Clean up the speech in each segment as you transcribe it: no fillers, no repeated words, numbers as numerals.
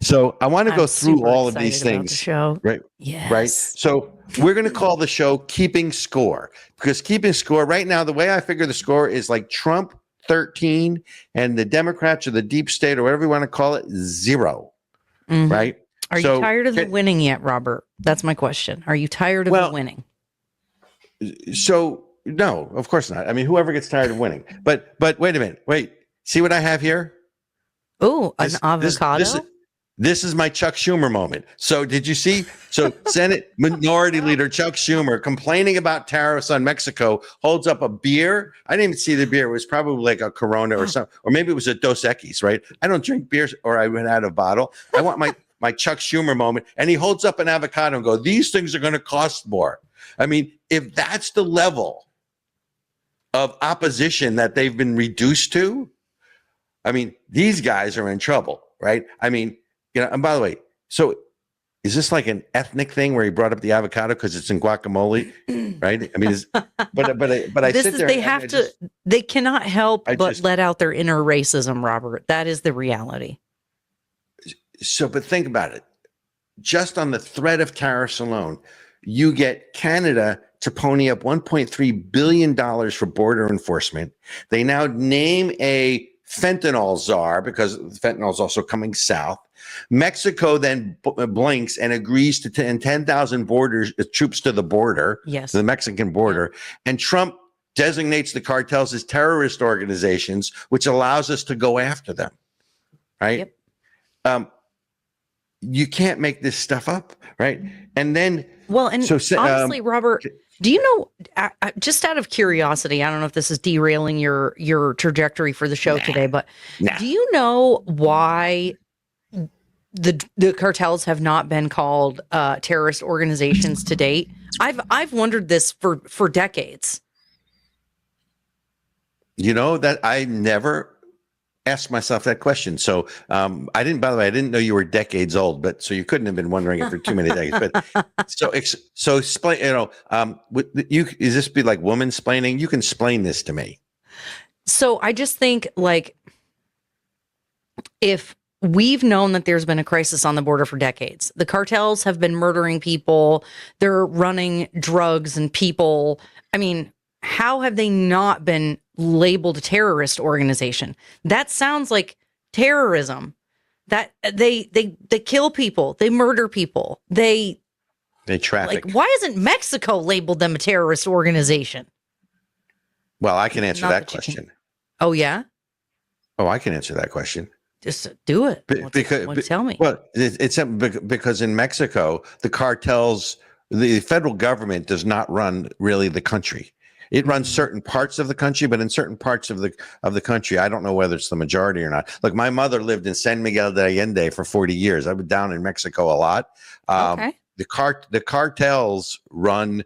So I want to go I'm through super all of these excited about the things, show. right? Yes. Right. So we're going to call the show Keeping Score, because keeping score right now, the way I figure the score is like Trump 13 and the Democrats or the deep state or whatever you want to call it, 0. Mhm. Right. Are you tired of the winning yet, Robert? That's my question. Are you tired of the winning? So no, of course not. I mean, whoever gets tired of winning. But wait a minute. Wait. See what I have here? Oh, an avocado? This is my Chuck Schumer moment. So did you see? So Senate Minority Leader Chuck Schumer complaining about tariffs on Mexico holds up a beer. I didn't even see the beer. It was probably like a Corona or something, or maybe it was a Dos Equis, right? I don't drink beers, or I went out of bottle. I want my Chuck Schumer moment. And he holds up an avocado and go, these things are going to cost more. I mean, if that's the level of opposition that they've been reduced to, I mean, these guys are in trouble, right? I mean, and by the way, so is this like an ethnic thing where he brought up the avocado because it's in guacamole, right? I mean, but I sit there. They cannot help but let out their inner racism, Robert. That is the reality. So, but think about it. Just on the threat of tariffs alone, you get Canada to pony up $1.3 billion for border enforcement. They now name a fentanyl czar because fentanyl is also coming south. Mexico then blinks and agrees to 10,000 troops to the border, to the Mexican border. And Trump designates the cartels as terrorist organizations, which allows us to go after them, right? Yep. You can't make this stuff up, right? And then, honestly, Robert, do you know, just out of curiosity, I don't know if this is derailing your trajectory for the show today, but do you know why the cartels have not been called terrorist organizations to date? I've wondered this for decades. You know, that I never asked myself that question. So I didn't, by the way, I didn't know you were decades old, but so you couldn't have been wondering it for too many decades. But so explain, is this be like woman splaining? You can explain this to me. So I just think, like, if we've known that there's been a crisis on the border for decades, the cartels have been murdering people, they're running drugs and people. I mean, how have they not been labeled a terrorist organization? That sounds like terrorism. That they kill people, they murder people, they traffic. Like, why isn't Mexico labeled them a terrorist organization? Well, I can answer that question. Oh yeah. Oh, I can answer that question. Just do it. Tell me. Well, it's because in Mexico, the cartels, the federal government does not run really the country. It runs certain parts of the country, but in certain parts of the country, I don't know whether it's the majority or not. Look, my mother lived in San Miguel de Allende for 40 years. I was down in Mexico a lot. Okay. The cartels run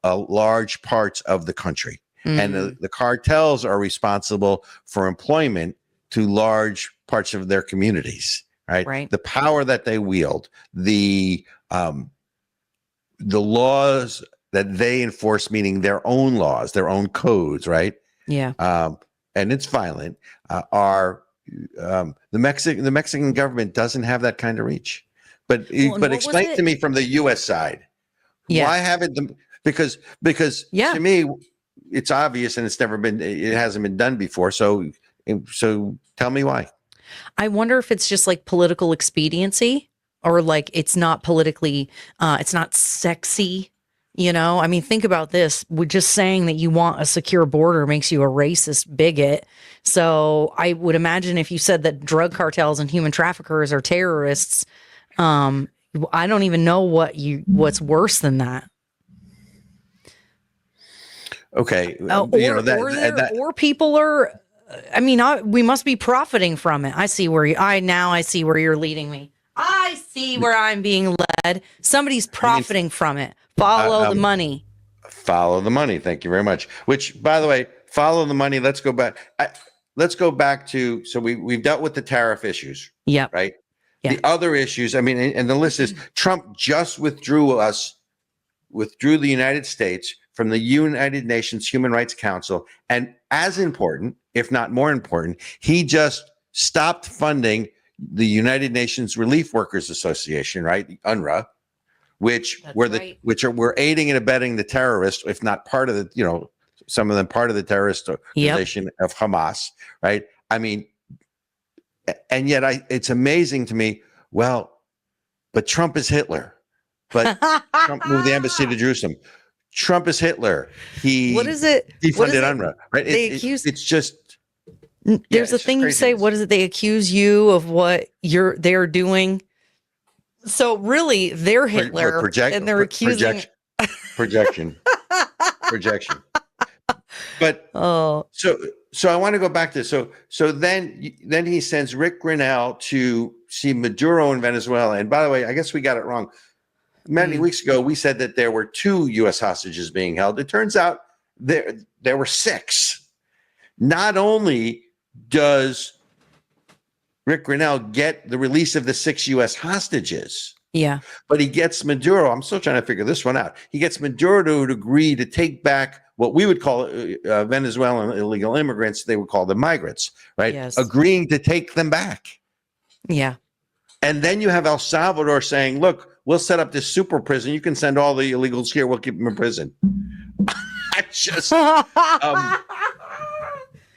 large parts of the country. And the cartels are responsible for employment to large parts of their communities, right? The power that they wield, the laws that they enforce, meaning their own laws, their own codes, right? Yeah. And it's violent. The Mexican government doesn't have that kind of reach. But explain to me from the U.S. side, why haven't them? Because to me, it's obvious and it hasn't been done before. So tell me why. I wonder if it's just like political expediency, or like it's not politically, it's not sexy. You know, I mean, think about this. We're just saying that you want a secure border makes you a racist bigot. So I would imagine if you said that drug cartels and human traffickers are terrorists, I don't even know what's worse than that. Okay. Or people are, I mean, we must be profiting from it. I see where you're leading me. I see where I'm being led. Somebody's profiting from it. Follow the money. Follow the money. Thank you very much. Which, by the way, follow the money. Let's go back. To, so we've dealt with the tariff issues. Yeah. Right. Yeah. The other issues, I mean, and the list is Trump just withdrew the United States from the United Nations Human Rights Council. And as important, if not more important, he just stopped funding the United Nations Relief Workers Association, right, the UNRWA, which were aiding and abetting the terrorists, if not part of the, some of them part of the terrorist organization of Hamas, right? I mean, and yet it's amazing to me. Well, but Trump is Hitler. But Trump moved the embassy to Jerusalem. Trump is Hitler. What is it? Defunded UNRWA, right? It's just. There's a thing you say. What is it? They accuse you of what they're doing. So really, they're Hitler, and they're accusing projection. But so I want to go back to so then he sends Rick Grinnell to see Maduro in Venezuela. And by the way, I guess we got it wrong. Many weeks ago, we said that there were 2 U.S. hostages being held. It turns out there were 6. Not only does Rick Grinnell get the release of the 6 U.S. hostages, but he gets Maduro. I'm still trying to figure this one out. He gets Maduro to agree to take back what we would call Venezuelan illegal immigrants. They would call them migrants, right? Yes. Agreeing to take them back. Yeah. And then you have El Salvador saying, look, we'll set up this super prison. You can send all the illegals here. We'll keep them in prison. I just,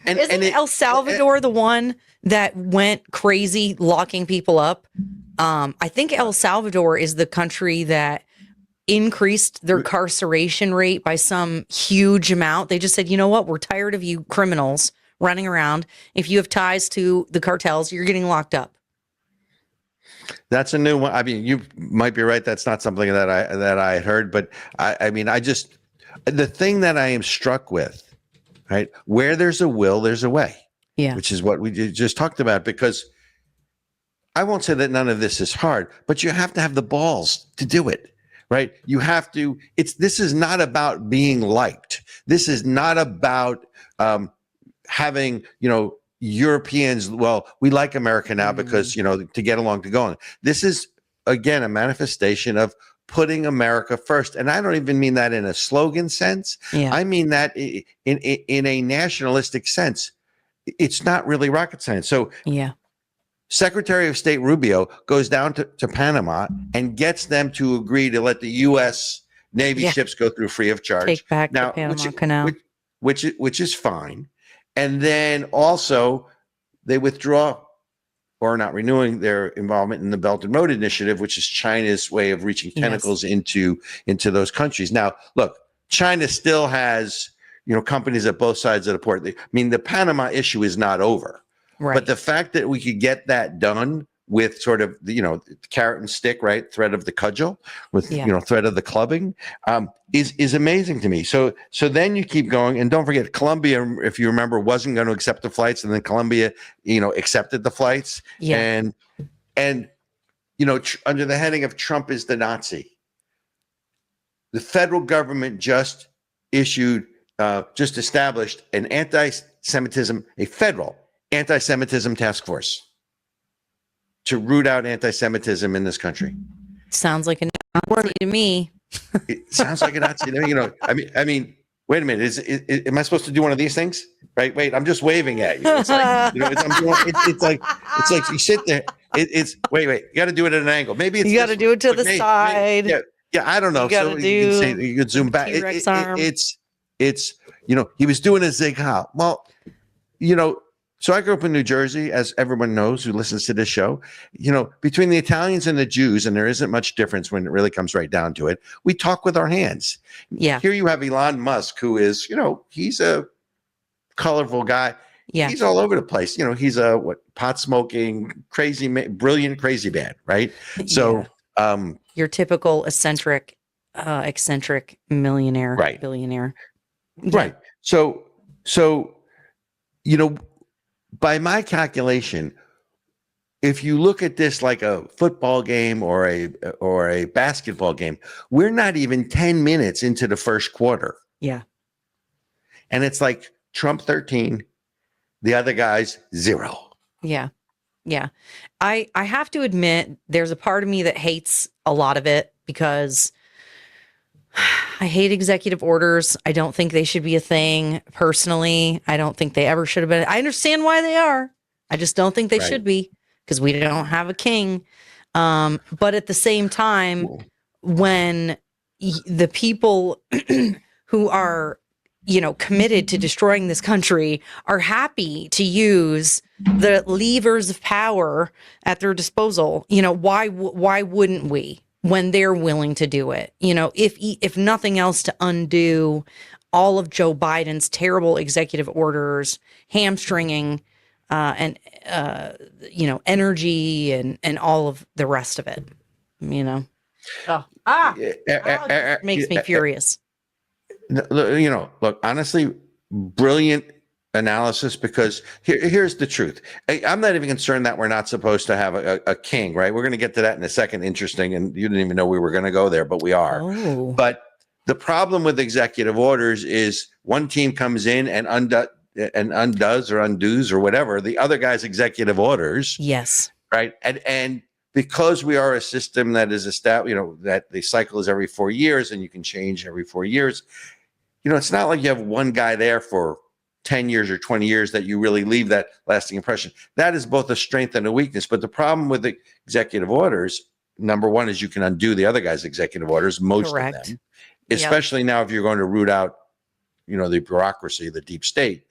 Isn't El Salvador the one that went crazy locking people up? I think El Salvador is the country that increased their incarceration rate by some huge amount. They just said, you know what? We're tired of you criminals running around. If you have ties to the cartels, you're getting locked up. That's a new one. I mean, you might be right. That's not something that I had heard, but I mean, the thing that I am struck with, right? Where there's a will, there's a way. Yeah. Which is what we just talked about, because I won't say that none of this is hard, but you have to have the balls to do it, right? You have to, this is not about being liked. This is not about having, Europeans, well, we like America now because, to get along to go on. This is, again, a manifestation of putting America first. And I don't even mean that in a slogan sense. Yeah. I mean that in a nationalistic sense. It's not really rocket science. So Secretary of State Rubio goes down to Panama and gets them to agree to let the U.S. Navy ships go through free of charge. Take back the Panama Canal. Which is fine. And then also they withdraw or not renewing their involvement in the Belt and Road Initiative, which is China's way of reaching tentacles into those countries. Now, look, China still has, companies at both sides of the port. I mean, the Panama issue is not over. Right. But the fact that we could get that done with sort of the carrot and stick, right? Threat of the cudgel with, threat of the clubbing is amazing to me. So then you keep going, and don't forget Colombia, if you remember, wasn't going to accept the flights, and then Colombia, accepted the flights. Yeah. And under the heading of Trump is the Nazi, the federal government just established an a federal anti-Semitism task force to root out anti-Semitism in this country. Sounds like a Nazi to me. It sounds like a Nazi. I mean, wait a minute. Am I supposed to do one of these things? Right? Wait, I'm just waving at you. It's like, it's like you sit there. Wait. You got to do it at an angle. Maybe you got to do it to the side. I don't know. You could zoom back. It's he was doing a zig hop. Well, so I grew up in New Jersey, as everyone knows who listens to this show. Between the Italians and the Jews, and there isn't much difference when it really comes right down to it, we talk with our hands. Yeah. Here you have Elon Musk, who is, he's a colorful guy. Yeah. He's all over the place. He's a pot smoking, brilliant, crazy man, right? So your typical eccentric millionaire, right. Billionaire. Yeah. Right. So by my calculation, if you look at this like a football game or a basketball game, we're not even 10 minutes into the first quarter. Yeah. And it's like Trump 13, the other guys 0. Yeah. Yeah. I have to admit, there's a part of me that hates a lot of it because I hate executive orders. I don't think they should be a thing. Personally, I don't think they ever should have been. I understand why they are. I just don't think they should be, because we don't have a king. But at the same time, when the people who are, committed to destroying this country are happy to use the levers of power at their disposal, why wouldn't we, when they're willing to do it? If nothing else, to undo all of Joe Biden's terrible executive orders, hamstringing and energy and all of the rest of it, it makes me furious. Look, honestly, brilliant analysis, because here's the truth. I'm not even concerned that we're not supposed to have a king, right? We're going to get to that in a second. Interesting. And you didn't even know we were going to go there, but we are. Oh. But the problem with executive orders is one team comes in and undoes or undoes or whatever the other guy's executive orders. Yes. Right. And because we are a system that is established, that the cycle is every 4 years and you can change every 4 years. It's not like you have one guy there for 10 years or 20 years that you really leave that lasting impression. That is both a strength and a weakness. But the problem with the executive orders, number one, is you can undo the other guy's executive orders, most Correct. of them, especially now if you're going to root out, the bureaucracy, the deep state.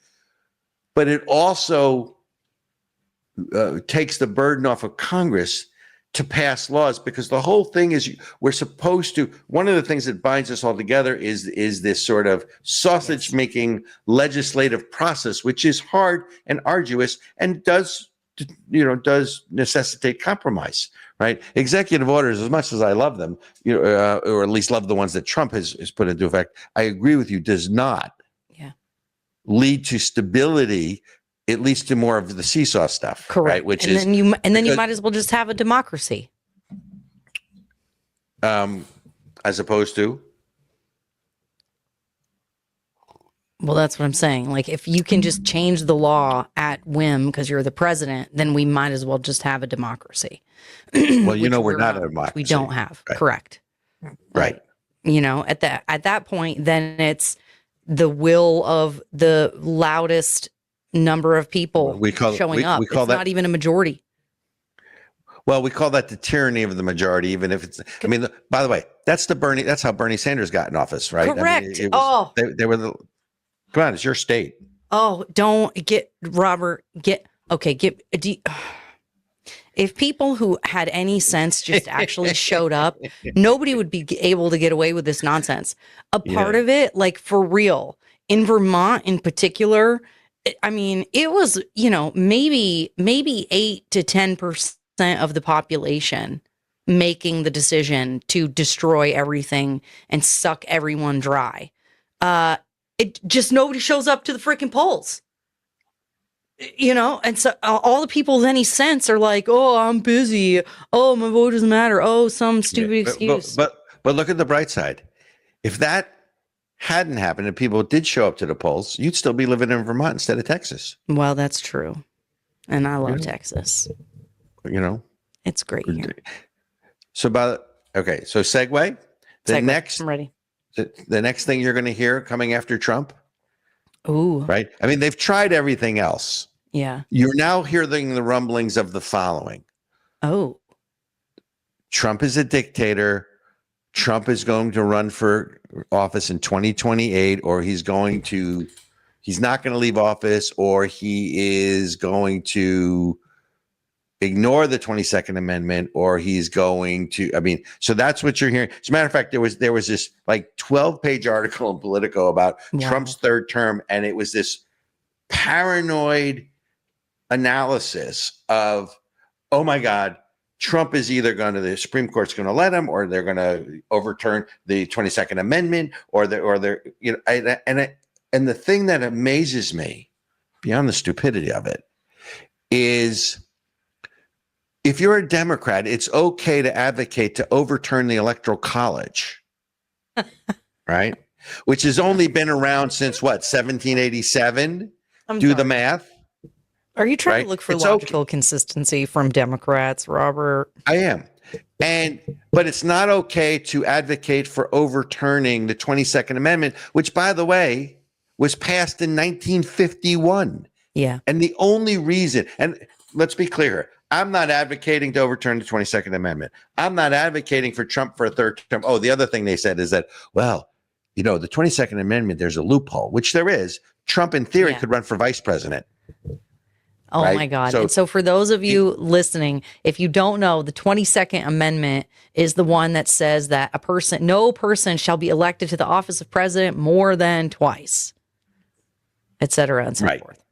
But it also takes the burden off of Congress to pass laws, because the whole thing is we're supposed to, one of the things that binds us all together is this sort of sausage making legislative process, which is hard and arduous and does necessitate compromise, right? Executive orders, as much as I love them, or at least love the ones that Trump has put into effect, I agree with you, does not lead to stability, at least to more of the seesaw stuff. Correct. Right? Then you might as well just have a democracy. As opposed to? Well, that's what I'm saying. Like, if you can just change the law at whim because you're the president, then we might as well just have a democracy. Well, we're not a democracy. We don't have. Right. Correct. Right. At that point, then it's the will of the loudest number of people showing up. It's not even a majority. Well, we call that the tyranny of the majority, even if it's, by the way, that's how Bernie Sanders got in office, right? Correct. They were come on, it's your state. Oh, don't get Robert, if people who had any sense just actually showed up, nobody would be able to get away with this nonsense. A part of it, like, for real, in Vermont in particular, it was, maybe 8 to 10% of the population making the decision to destroy everything and suck everyone dry. It just, nobody shows up to the freaking polls. And so all the people with any sense are like, oh, I'm busy. Oh, my vote doesn't matter. Oh, some stupid excuse. But look at the bright side. If that hadn't happened and people did show up to the polls, you'd still be living in Vermont instead of Texas. Well, that's true. And I love Texas. It's great here. So segue. I'm ready. The next thing you're going to hear coming after Trump. Ooh. Right? They've tried everything else. Yeah. You're now hearing the rumblings of the following. Oh. Trump is a dictator. Trump is going to run for office in 2028, or he's not going to leave office, or he is going to ignore the 22nd Amendment, or he's going to, so that's what you're hearing. As a matter of fact, there was this like 12-page article in Politico about Trump's third term, and it was this paranoid analysis of, oh my God, Trump is either the Supreme Court's going to let him, or they're going to overturn the 22nd Amendment, and the thing that amazes me, beyond the stupidity of it, is if you're a Democrat, it's okay to advocate to overturn the Electoral College, right? Which has only been around since 1787? The math. Are you trying to look for logical consistency from Democrats, Robert? I am. But it's not okay to advocate for overturning the 22nd Amendment, which, by the way, was passed in 1951. Yeah. And the only reason, and let's be clear, I'm not advocating to overturn the 22nd Amendment. I'm not advocating for Trump for a third term. Oh, the other thing they said is that, well, the 22nd Amendment, there's a loophole, which there is. Trump, in theory, could run for vice president. Oh, right? my God. And so for those of you listening, if you don't know, the 22nd Amendment is the one that says that no person shall be elected to the office of president more than twice, et cetera, and so forth.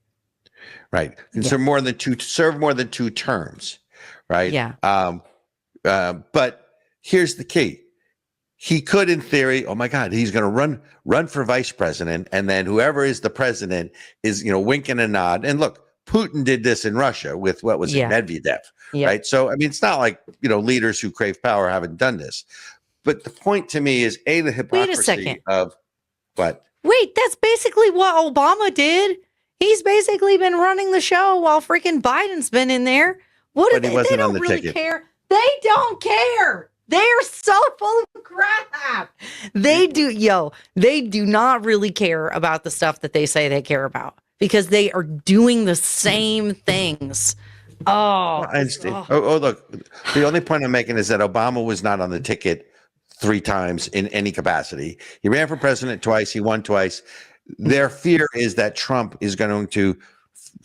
Right. And serve more than two terms. Right. Yeah. But here's the key. He could, in theory, oh my God, he's going to run for vice president. And then whoever is the president is, winking a nod. And look, Putin did this in Russia with what was it, Medvedev. Yeah. Right. So, I mean, it's not like, leaders who crave power haven't done this. But the point to me is, the hypocrisy of what? Wait, that's basically what Obama did. He's basically been running the show while freaking Biden's been in there. They don't really care. They don't care. They're so full of crap. They do not really care about the stuff that they say they care about because they are doing the same things. Oh, I understand. Oh, look, the only point I'm making is that Obama was not on the ticket 3 times in any capacity. He ran for president twice. He won twice. Their fear is that Trump is going to,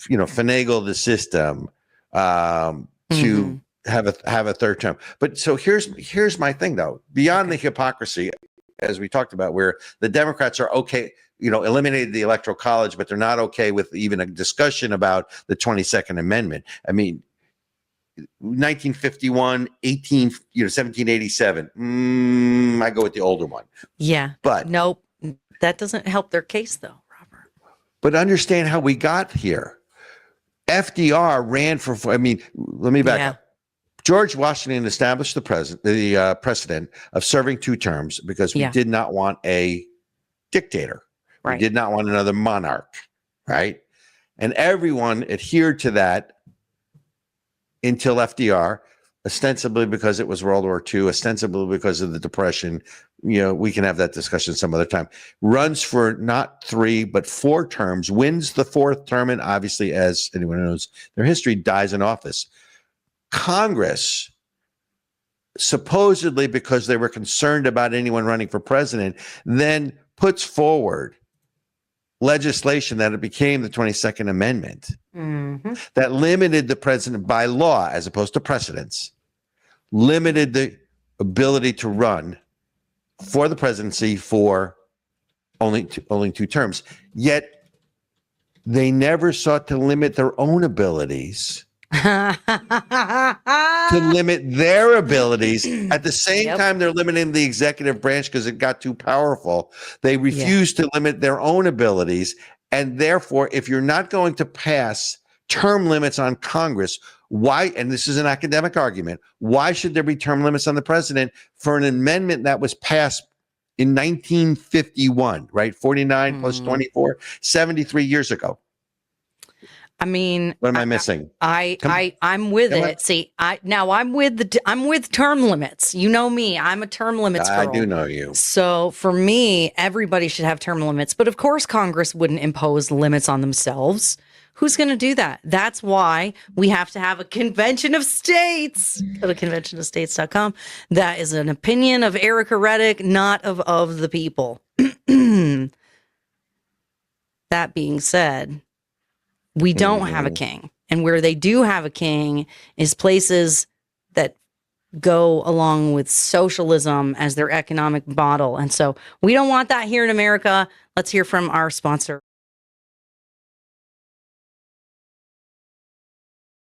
finagle the system to have a third term. But so here's my thing though. Beyond the hypocrisy, as we talked about, where the Democrats are okay, eliminated the Electoral College, but they're not okay with even a discussion about the 22nd Amendment. I mean, 1951, 1787. I go with the older one. Yeah, but nope. That doesn't help their case, though, Robert. But understand how we got here. FDR ran for. I mean, let me back up. George Washington established the precedent of serving 2 terms because we did not want a dictator. Right. We did not want another monarch. Right, and everyone adhered to that until FDR. Ostensibly because it was World War II, ostensibly because of the Depression. We can have that discussion some other time. Runs for not 3, but 4 terms, wins the 4th term, and obviously, as anyone knows their history, dies in office. Congress, supposedly because they were concerned about anyone running for president, then puts forward legislation that it became the 22nd Amendment that limited the president by law, as opposed to precedents, limited the ability to run for the presidency for only 2 terms. Yet they never sought to limit their own abilities. To limit their abilities at the same time they're limiting the executive branch because it got too powerful. They refuse to limit their own abilities, and therefore, if you're not going to pass term limits on Congress, why? And this is an academic argument. Why should there be term limits on the president for an amendment that was passed in 1951? Right, 49 plus 24, 73 years ago. I mean, what am I missing? I'm with it. See, I'm with term limits. You know me. I'm a term limits girl. I do know you. So for me, everybody should have term limits. But of course, Congress wouldn't impose limits on themselves. Who's going to do that? That's why we have to have a convention of states. Go to conventionofstates.com. That is an opinion of Ericka Redic, not of the people. That being said, we don't have a king. And where they do have a king is places that go along with socialism as their economic model. And so we don't want that here in America. Let's hear from our sponsor.